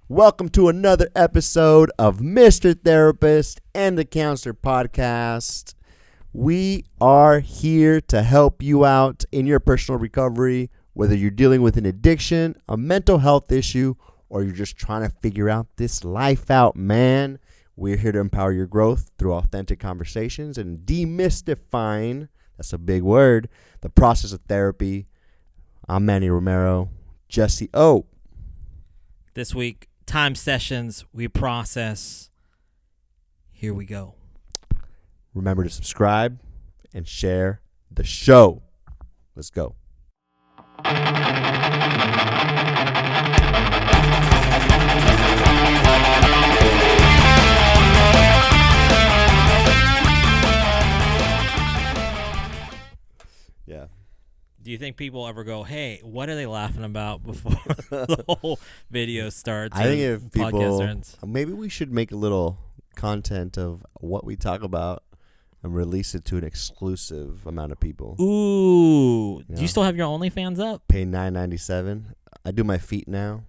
Welcome to another episode of Mr. Therapist and the Counselor Podcast. We are here to help you out in your personal recovery, whether you're dealing with an addiction, a mental health issue, or you're just trying to figure out this life out, man. We're here to empower your growth through authentic conversations and demystifying, that's a big word, the process of therapy. I'm Manny Romero. Jesse O. This week, time sessions, we process. Here we go. Remember to subscribe and share the show. Let's go. Yeah. Do you think people ever go, hey, what are they laughing about before the whole video starts? I think if podcast people, ends? maybe we should make a little content of what we talk about and release it to an exclusive amount of people. Ooh. Yeah. Do you still have your OnlyFans up? Pay $9.97. I do my feet now.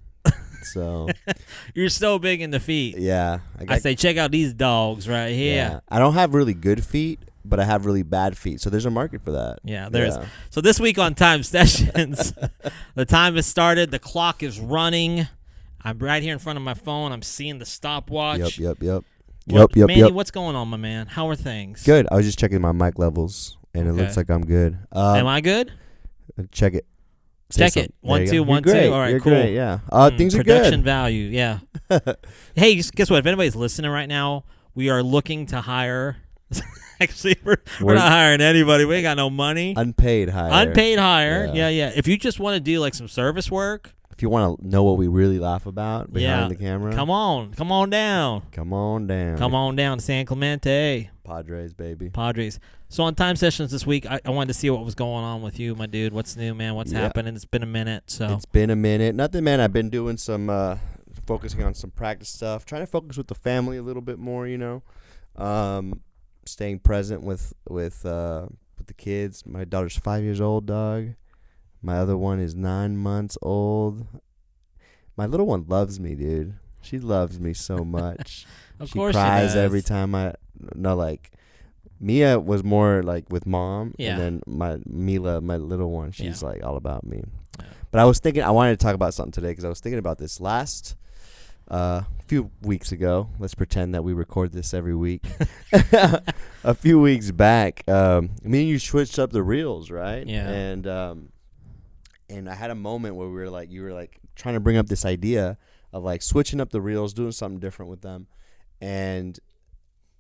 So You're so big in the feet. yeah. I say, check out these dogs right here. Yeah. I don't have really good feet, but I have really bad feet. So there's a market for that. Yeah, there is. So this week on Time Sessions, the time has started. The clock is running. I'm right here in front of my phone. I'm seeing the stopwatch. Yep. Manny, what's going on, my man? How are things? Good. I was just checking my mic levels, and it looks like I'm good. Am I good? Check it. Check it. 1, 2, 1, 2. All right, You're cool. Great, yeah. Things are production good. value, yeah. Hey, guess what? If anybody's listening right now, we are looking to hire. Actually, we're not hiring anybody. We ain't got no money. Unpaid hire. Unpaid hire. Yeah. If you just want to do like some service work. If you want to know what we really laugh about behind the camera. Come on down. Come on down. Come on down to San Clemente. Padres, baby. Padres. So on Time Sessions this week, I wanted to see what was going on with you, my dude. What's new, man? What's happening? It's been a minute. So It's been a minute. Nothing, man. I've been doing some, focusing on some practice stuff. Trying to focus with the family a little bit more, you know. Staying present with the kids. My daughter's 5 years old, dog. My other one is 9 months old. My little one loves me, dude. She loves me so much. of She course cries she does. every time Mia was more like with mom, Yeah. and then my Mila, my little one, she's like all about me. Yeah. But I was thinking, I wanted to talk about something today because I was thinking about this last few weeks ago. Let's pretend that we record this every week. A few weeks back, me and you switched up the reels, right? Yeah. And I had a moment where you were like trying to bring up this idea of like switching up the reels, doing something different with them, and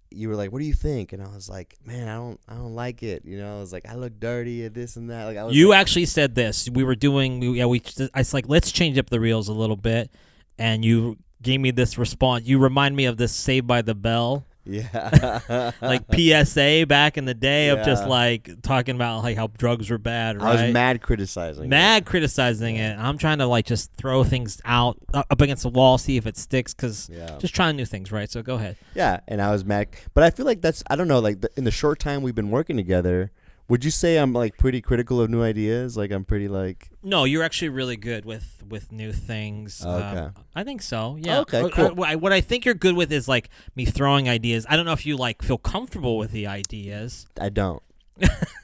you were like, "What do you think?" And I was like, "Man, I don't like it." You know, I was like, "I look dirty and this and that." Like I was. You actually said this. I was like, let's change up the reels a little bit, and you gave me this response. You remind me of this Saved by the Bell. Yeah. Like PSA back in the day of just like talking about like how drugs were bad, right? I was mad criticizing it. I'm trying to like just throw things out up against the wall, see if it sticks, because just trying new things, right? So go ahead. Yeah, and I was mad. But I feel like I don't know, like in the short time we've been working together, would you say I'm like pretty critical of new ideas? Like I'm pretty like... No, you're actually really good with new things. Okay. I think so, yeah. Okay, cool. What I think you're good with is like me throwing ideas. I don't know if you like feel comfortable with the ideas. I don't.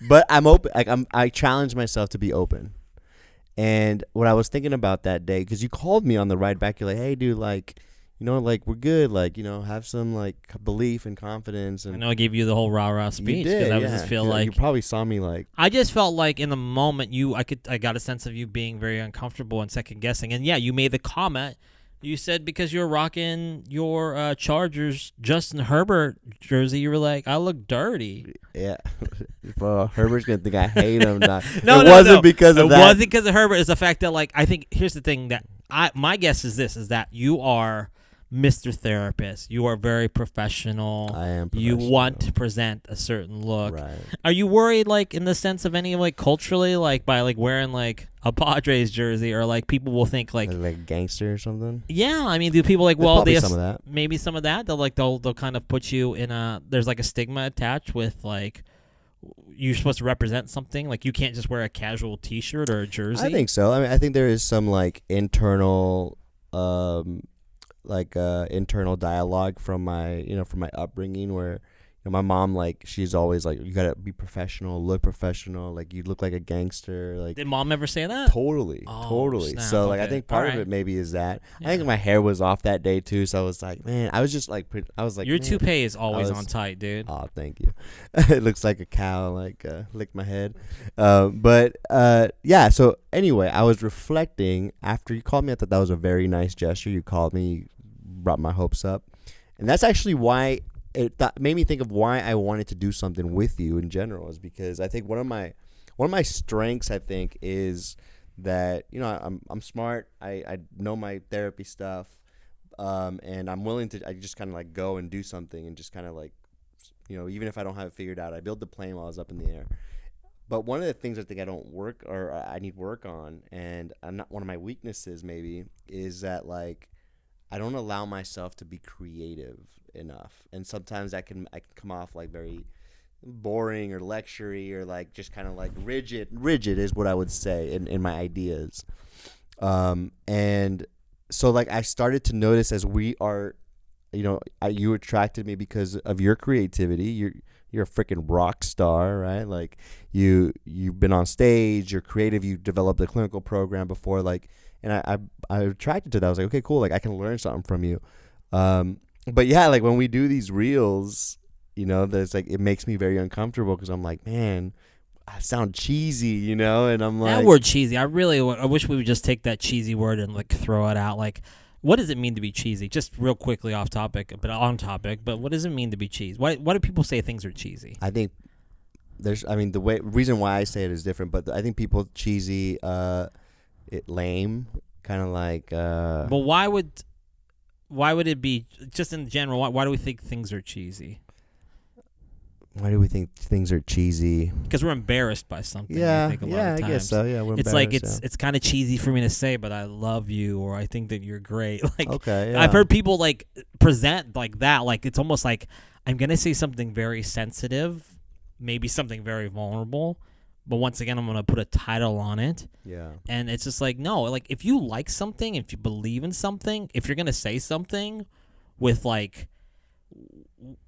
But I'm open. Like I challenge myself to be open. And what I was thinking about that day, because you called me on the ride back, you're like, "Hey, dude, like, you know, like we're good. Like, you know, have some like belief and confidence." And I know I gave you the whole rah-rah speech because I just feel like you probably saw me like... I just felt like in the moment I got a sense of you being very uncomfortable and second guessing. And yeah, you made the comment. You said because you're rocking your Chargers Justin Herbert jersey, you were like, I look dirty. Yeah. Well, Herbert's going to think I hate him. It wasn't because of that. It wasn't because of Herbert. It's the fact that, like, I think here's the thing that my guess is this, is that you are Mr. Therapist. You are very professional. I am professional. You want to present a certain look. Right. Are you worried, like, in the sense of any, like, culturally, like, by, like, wearing, like, a Padres jersey, or, like, people will think, like a gangster or something? Yeah, I mean, do people, like, well, probably some of that. Maybe some of that. They'll kind of put you in there's, like, a stigma attached with, like, you're supposed to represent something. Like, you can't just wear a casual T-shirt or a jersey. I think so. I mean, I think there is some, like, internal like internal dialogue from my upbringing where my mom, like, she's always like, you gotta be professional, look professional, like you look like a gangster, like. Did mom ever say that? Totally, Oh, totally. snap, So like I okay. think part of Alright. it maybe is that. I Yeah. think my hair was off that day too, so I was like, man, I was just like, I was like, Your man, toupee is always was- on tight, dude. oh, thank you. It looks like a cow, like licked my head. But yeah. So anyway, I was reflecting after you called me. I thought that was a very nice gesture. You called me, you brought my hopes up, and that's actually why made me think of why I wanted to do something with you in general. Is because I think one of my strengths, I think, is that I'm smart. I know my therapy stuff, and I'm willing to. I just kind of like go and do something and just kind of like, even if I don't have it figured out, I build the plane while I was up in the air. But one of the things I think I don't work or I need work on, and I'm not one of my weaknesses maybe, is that like I don't allow myself to be creative enough, and sometimes I can come off like very boring or lectury or like just kind of like rigid. Rigid is what I would say in my ideas, and so like I started to notice as we are, you attracted me because of your creativity. You're a freaking rock star, right? Like you've been on stage, you're creative, you developed a clinical program before, like, and I attracted to that. I was like, okay, cool, like I can learn something from you. But yeah, like when we do these reels, there's like it makes me very uncomfortable because I'm like, man, I sound cheesy, and I'm like, That word cheesy. I wish we would just take that cheesy word and like throw it out. Like, what does it mean to be cheesy? Just real quickly off topic, but on topic. But what does it mean to be cheesy? Why do people say things are cheesy? I think the reason why I say it is different, but I think people cheesy, it lame, kind of like. But why would it be just in general? Why do we think things are cheesy? Why do we think things are cheesy? Because we're embarrassed by something. Yeah, I think a lot of times. I guess so. Yeah, we're It's like embarrassed, it's kind of cheesy for me to say, but I love you, or I think that you're great. Like, okay, yeah. I've heard people like present like that. Like, it's almost like I'm gonna say something very sensitive, maybe something very vulnerable, but once again, I'm gonna put a title on it. Yeah. And it's just like, no, like if you like something, if you believe in something, if you're gonna say something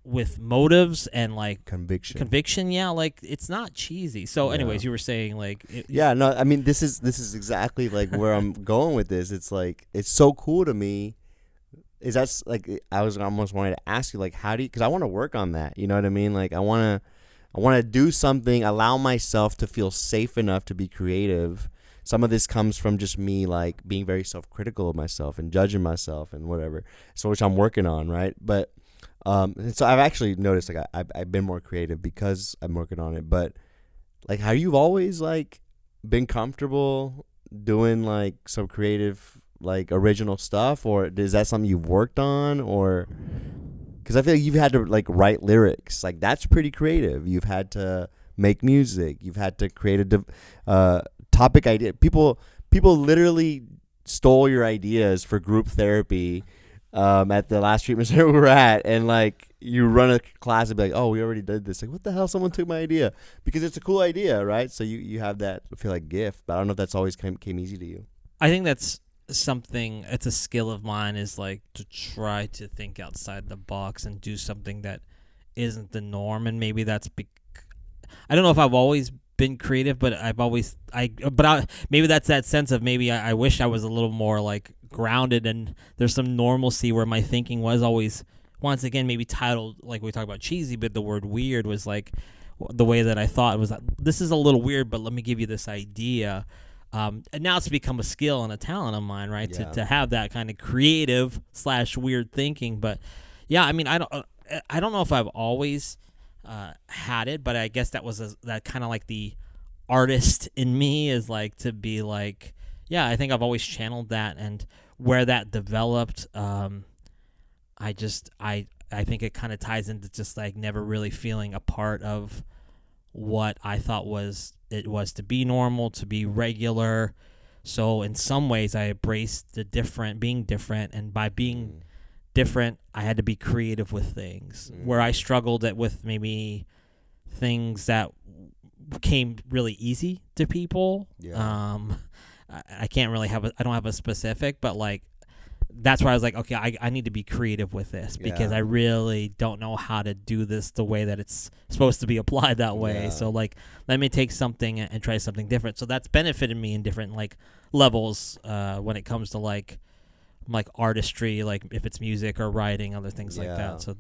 with motives and like conviction, yeah, like it's not cheesy. So anyways, you were saying like no, I mean this is exactly like where I'm going with this. It's like it's so cool to me. Is that's like I was almost wanting to ask you, like, how do you, because I want to work on that, you know what I mean? Like I want to do something, allow myself to feel safe enough to be creative. Some of this comes from just me like being very self-critical of myself and judging myself and whatever, so which I'm working on, right? But so I've actually noticed like I've been more creative because I'm working on it. But like, how you've always like been comfortable doing like some creative, like original stuff, or is that something you've worked on? Or because I feel like you've had to like write lyrics, like that's pretty creative. You've had to make music. You've had to create a topic idea. People literally stole your ideas for group therapy. At the last treatment center we were at, and like you run a class and be like, oh, we already did this. Like, what the hell? Someone took my idea, because it's a cool idea, right? So you have that, I feel like, gift, but I don't know if that's always came easy to you. I think that's something. It's a skill of mine, is like to try to think outside the box and do something that isn't the norm. And maybe that's I don't know if I've always been creative, but maybe that's that sense of maybe I wish I was a little more like grounded and there's some normalcy where my thinking was always, once again, maybe titled like we talk about cheesy, but the word weird was like the way that I thought was that this is a little weird, but let me give you this idea. And now it's become a skill and a talent of mine, right? Yeah. To have that kind of creative / weird thinking. But yeah, I mean, I don't know if I've always had it, but I guess that was that kind of like the artist in me, is like to be like, yeah, I think I've always channeled that, and where that developed, I think it kind of ties into just like never really feeling a part of what I thought was to be normal, to be regular. So in some ways I embraced being different, and by being different, I had to be creative with things. Where I struggled with maybe things that came really easy to people. Yeah. I can't really I don't have a specific, but like that's where I was like, okay, I need to be creative with this because I really don't know how to do this the way that it's supposed to be applied that way. Yeah. So like, let me take something and try something different. So that's benefited me in different like levels when it comes to like artistry, like if it's music or writing, other things like that. So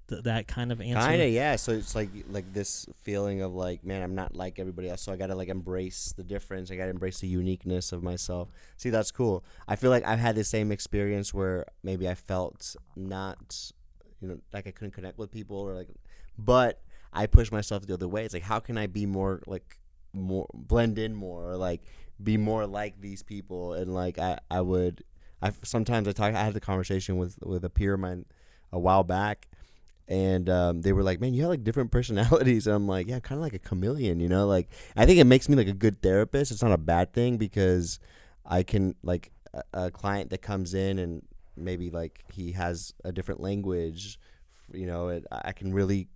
that kind of answer. Kind of, yeah. So it's like this feeling of like, man, I'm not like everybody else, so I gotta like embrace the difference. I gotta embrace the uniqueness of myself. See, that's cool. I feel like I've had the same experience where maybe I felt not, like I couldn't connect with people or like, but I pushed myself the other way. It's like, how can I be more blend in more, or like be more like these people? And like I had the conversation with a peer of mine a while back, and they were like, man, you have like different personalities. And I'm like, yeah, kind of like a chameleon, like I think it makes me like a good therapist. It's not a bad thing because I can like a client that comes in and maybe like he has a different language, I can really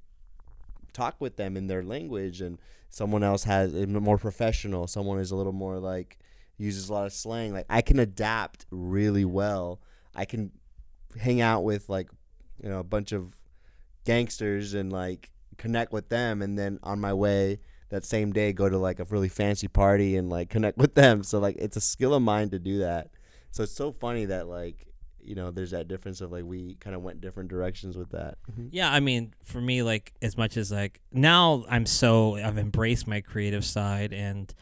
talk with them in their language, and someone else has a more professional, someone is a little more like uses a lot of slang. Like I can adapt really well. I can hang out with like a bunch of gangsters and like connect with them, and then on my way that same day go to like a really fancy party and like connect with them. So like it's a skill of mine to do that. So it's so funny that like there's that difference of like we kind of went different directions with that. Yeah, I mean, for me, like as much as like now I've embraced my creative side, and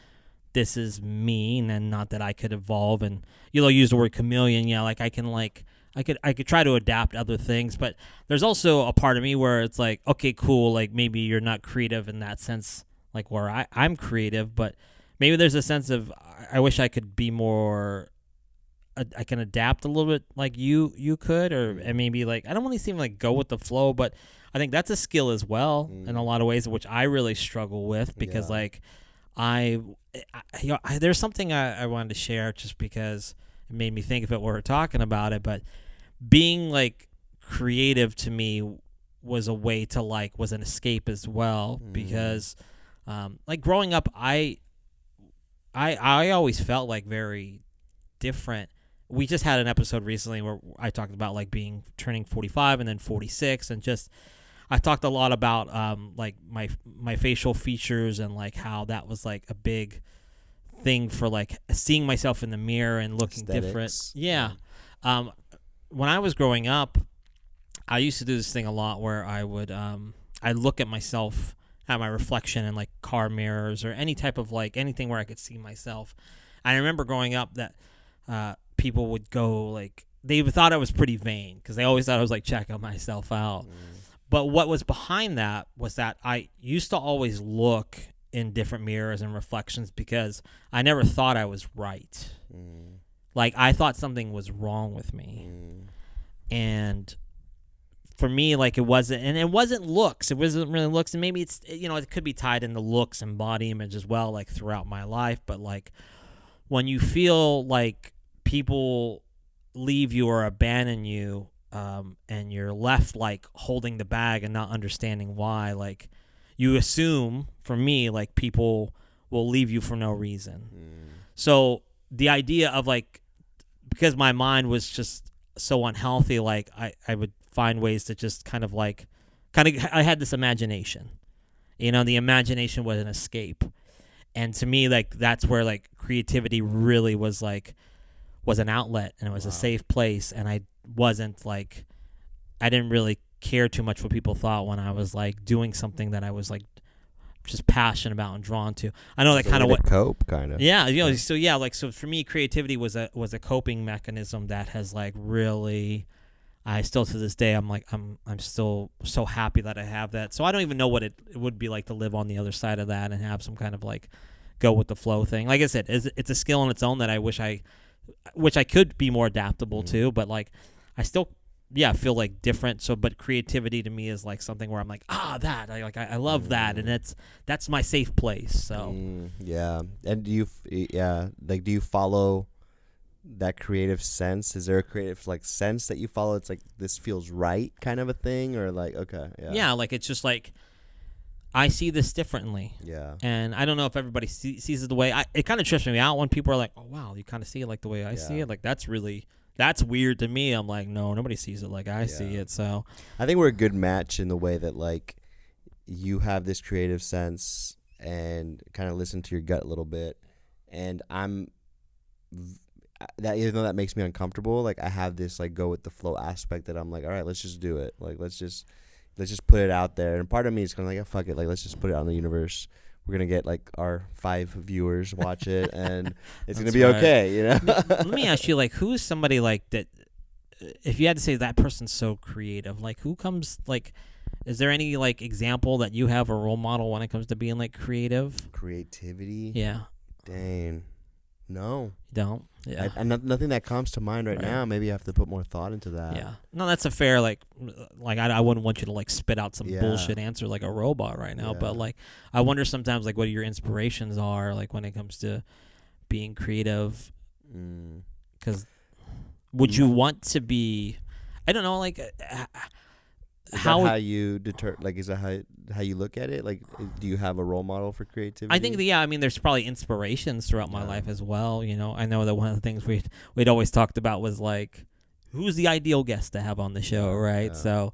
this is me, and not that I could evolve, and use the word chameleon. Yeah, like I could try to adapt other things, but there's also a part of me where it's like, okay, cool, like maybe you're not creative in that sense, like where I'm creative, but maybe there's a sense of I wish I could be more. I can adapt a little bit like you could, and maybe like I don't want to seem like go with the flow, but I think that's a skill as well in a lot of ways, which I really struggle with because like. There's something I wanted to share just because it made me think of it while we're talking about it, but being like creative to me was a way to like was an escape as well because like growing up I always felt like very different. We just had an episode recently where I talked about like turning 45 and then 46, and just I talked a lot about like my facial features and like how that was like a big thing for like seeing myself in the mirror and looking different. Yeah. When I was growing up, I used to do this thing a lot where I would I look at myself at my reflection in like car mirrors or any type of like anything where I could see myself. I remember growing up that people would go like they thought I was pretty vain because they always thought I was like checking myself out. But what was behind that was that I used to always look in different mirrors and reflections because I never thought I was right. Like I thought something was wrong with me. And for me, like it wasn't looks. It wasn't really looks. And maybe it's, it could be tied into looks and body image as well, like throughout my life. But like when you feel like people leave you or abandon you, and you're left like holding the bag and not understanding why, like you assume, for me, like people will leave you for no reason. So the idea of like, because my mind was just so unhealthy, like I would find ways to just kind of I had this imagination, the imagination was an escape. And to me, like that's where like creativity really was an outlet, and it was a safe place. And I didn't really care too much what people thought when I was like doing something that I was like just passionate about and drawn to. I know that kind of what cope kind of. Yeah, so for me creativity was a coping mechanism that has like really I still to this day I'm still so happy that I have that. So I don't even know what it would be like to live on the other side of that and have some kind of like go with the flow thing. Like I said, it's a skill on its own that I wish I could be more adaptable to, but like I still feel like different. So but creativity to me is like something where I'm like I love that, and that's my safe place. So and do you follow that creative sense? Is there a creative like sense that you follow? It's like this feels right kind of a thing, or like like it's just like I see this differently. Yeah. And I don't know if everybody sees it the way it kind of trips me out when people are like, oh, wow, you kind of see it like the way I see it. Like, that's really that's weird to me. I'm like, no, nobody sees it like I see Yeah. it. So I think we're a good match in the way that like you have this creative sense and kind of listen to your gut a little bit, and that even though that makes me uncomfortable, like I have this like go with the flow aspect that I'm like, all right, let's just do it. Like let's just put it out there. And part of me is kind of like, oh, fuck it, like let's just put it out in the universe. We're gonna get like our 5 viewers watch it, and it's gonna That's be right. okay, you know. Let me ask you, like, who is somebody like that? If you had to say that person's so creative, like, who comes like? Is there any like example that you have a role model when it comes to being like creative? Creativity. Yeah. Dang. No. You don't. Yeah. Nothing that comes to mind right now. Maybe I have to put more thought into that. Yeah. No, that's a fair like I wouldn't want you to like spit out some Yeah. bullshit answer like a robot right now, but Yeah. like I wonder sometimes like what your inspirations are like when it comes to being creative, because would you want to be? I don't know, like Is how that how you deter? Like, is that how you look at it? Like, do you have a role model for creativity? I think that, yeah, I mean, there's probably inspirations throughout my Yeah. life as well. You know, I know that one of the things we'd always talked about was like, who's the ideal guest to have on the show, Yeah, right? yeah. So,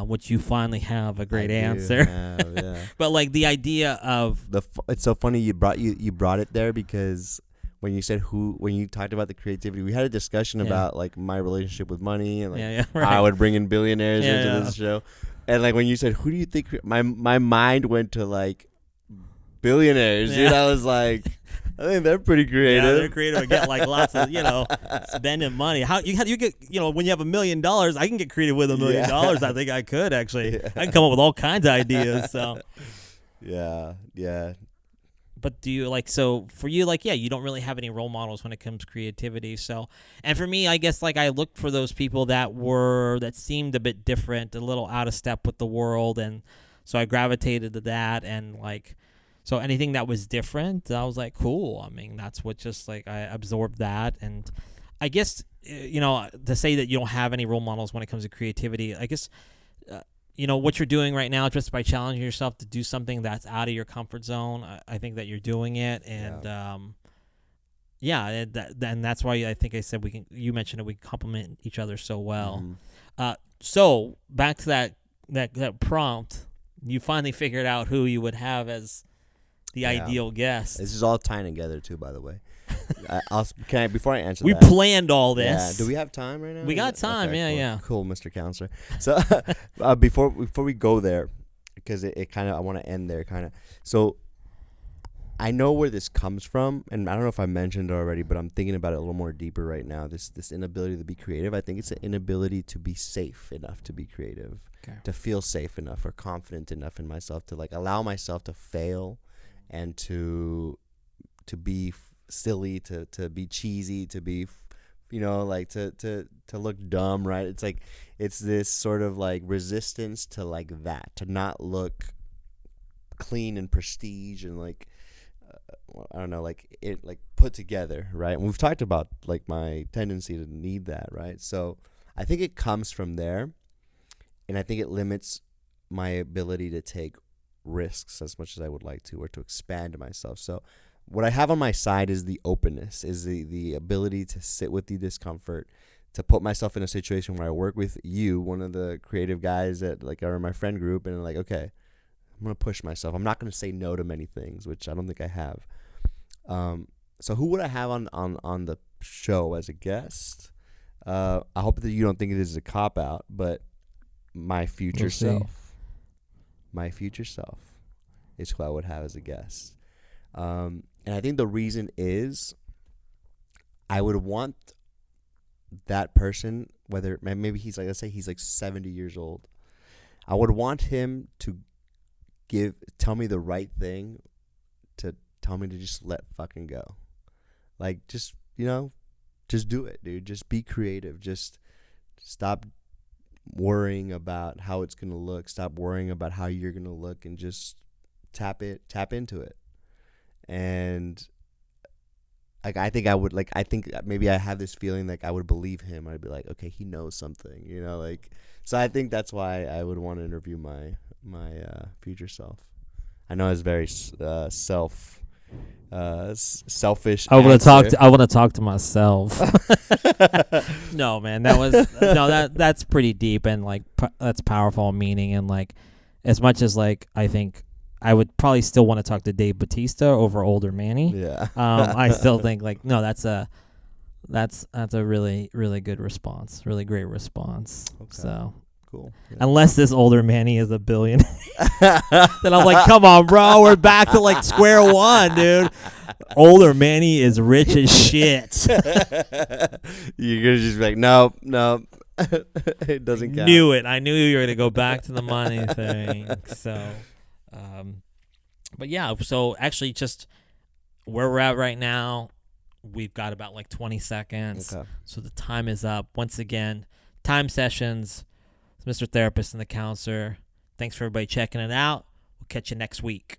which you finally have a great I do answer. have, yeah. But like the idea of It's so funny you brought it there, because when you said when you talked about the creativity, we had a discussion Yeah. about like my relationship with money and like yeah, how right. I would bring in billionaires Yeah, into yeah. this show. And like when you said, who do you think my mind went to like billionaires, dude. Yeah. I was like, I think they're pretty creative. Yeah, they're creative. I get like lots of, spending money. How you get, when you have $1 million, I can get creative with $1 million. Yeah. I think I could actually. Yeah. I can come up with all kinds of ideas. So, Yeah. but do you so for you, you don't really have any role models when it comes to creativity. So, and for me, I guess I looked for those people that seemed a bit different, a little out of step with the world, and so I gravitated to that, and so anything that was different, I was like, cool. I mean, that's what I absorbed that. And I guess, to say that you don't have any role models when it comes to creativity, I guess, what you're doing right now, just by challenging yourself to do something that's out of your comfort zone, I think that you're doing it. And, and that's why I think I said you mentioned that we complement each other so well. Mm-hmm. So back to that prompt, you finally figured out who you would have as the ideal guest. This is all tying together too, by the way. Before I answer we that, planned all this. Yeah. Do we have time right now? We got time. Okay, yeah, cool. yeah. Cool, Mr. Counselor. So before we go there, because it kind of, I want to end there kind of. So I know where this comes from, and I don't know if I mentioned it already, but I'm thinking about it a little more deeper right now. This inability to be creative. I think it's an inability to be safe enough to be creative, to feel safe enough or confident enough in myself to allow myself to fail, and to be silly, to be cheesy, to be to look dumb, right? It's this sort of resistance to that, to not look clean and prestige and I don't know, put together, right? And we've talked about my tendency to need that, right? So I think it comes from there, and I think it limits my ability to take risks as much as I would like to, or to expand myself. So what I have on my side is the openness, is the ability to sit with the discomfort, to put myself in a situation where I work with you, one of the creative guys that are in my friend group, and okay, I'm going to push myself. I'm not going to say no to many things, which I don't think I have. So who would I have on the show as a guest? I hope that you don't think this is a cop-out, but my future self. My future self is who I would have as a guest. And I think the reason is I would want that person, whether maybe he's let's say he's 70 years old. I would want him to tell me the right thing, to tell me to just let fucking go. Just do it, dude. Just be creative. Just stop worrying about how it's going to look. Stop worrying about how you're going to look, and just tap into it. And I think I would I think maybe I have this feeling I would believe him. I'd be okay, he knows something, so I think that's why I would want to interview my future self. I know it's very self selfish. I want answer. to talk to myself. No, man, that's pretty deep and like that's powerful meaning, and like as much as like I think I would probably still want to talk to Dave Bautista over older Manny. Yeah. I still think like no, that's a really really good response, really great response. Okay. So Cool. Yeah. unless this older Manny is a billionaire, then I'm like, come on, bro, we're back to like square one, dude. Older Manny is rich as shit. You're gonna just be like, nope, it doesn't count. Knew it. I knew you were gonna go back to the money thing. So, but yeah. So actually, just where we're at right now, we've got about like 20 seconds. Okay. So the time is up. Once again, time sessions. It's Mr. Therapist and the Counselor. Thanks for everybody checking it out. We'll catch you next week.